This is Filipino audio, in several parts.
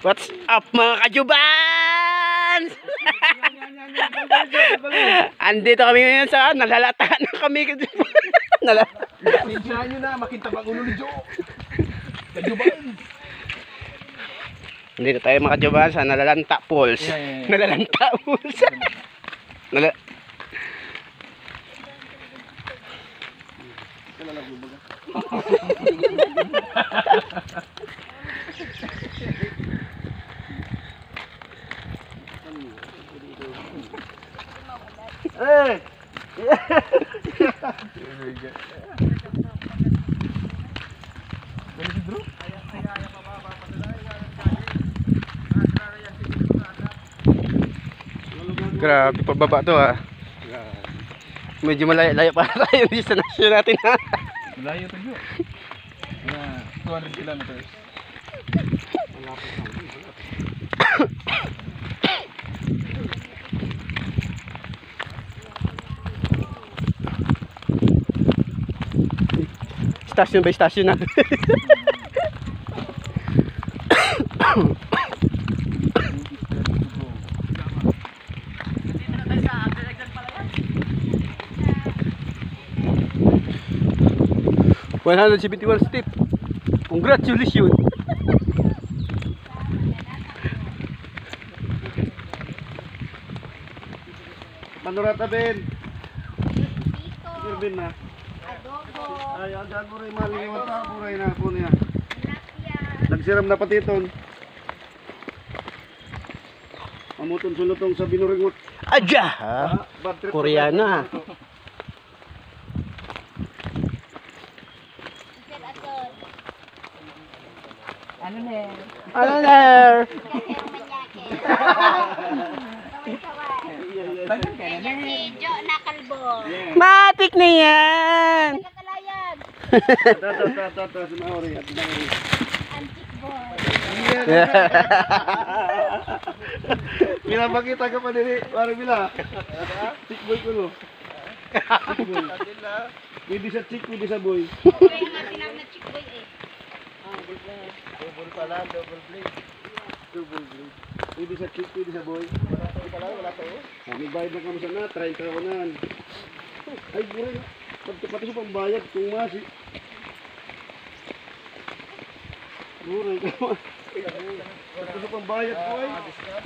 What's up mga kajubans? Andito kami ngayon sa nalalata na kami. Tindihan nyo na, makintabang ulo ni Joe. Kajubans. Andito tayo mga kajubans sa Nalalanta Falls. Nalalanta Falls. Hey! Grabe pababa to ha. Medyo malayo pa tayo yung destination natin ha. Malayo to Joe. 200 kilometers. Station by station na. $171 step. Congratulations. Manurata Ben. Ben na. Adobo, Ay, andaan mo rin maliliwan ta mo rin na po niya. tilapia, Nagsiram na patiton. Amuton sulutong sa binuringot. Aja ha. Bad trip. Koreana. Sir Atol. Ano na? Ano there? Kasi ang manyake. Kaway-kaway. Yan si Jo Nakalbo. Matik na yan. Kakalayan. Tata si Maori at Maori. Antique boy. Bila makita ka pa dili, pare bila. Chick boy ko no. Pwede sa chick, pwede sa boy. Kaya nga tinawag na chick boy eh. Double pala, double blade. Double blade. Pwede sa chick, pwede sa boy. Wala to. May bayad na kami sana, 30 kawanan. Ay, buray. Pati sa pambayad, kung masi. Buray ka. Pati sa pambayad ko ay.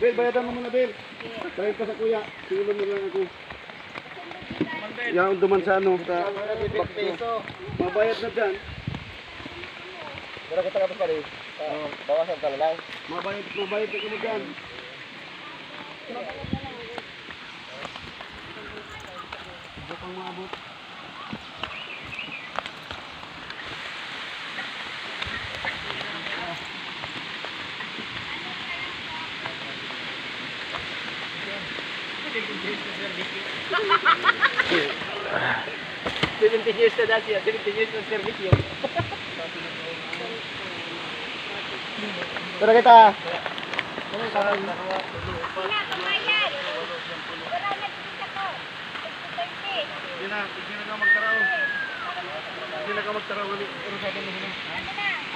Bel, bayadan mo muna, Bel. Dahil ka sa kuya, sinulong mo lang ako. Yan, duman sa ano, sa bakto. Mabayad na dyan. Pero kita kapag pala bawasan ka lang. Mabayad na kami dyan. Ito pang maabot. Years na dati, 17 years ng service yun. Pero kita. Sina, kamayan. Wala na dito ko. 30. Hindi na ka magtaraw. Hindi na ka magtaraw. Ano sabi mo na? Ano na?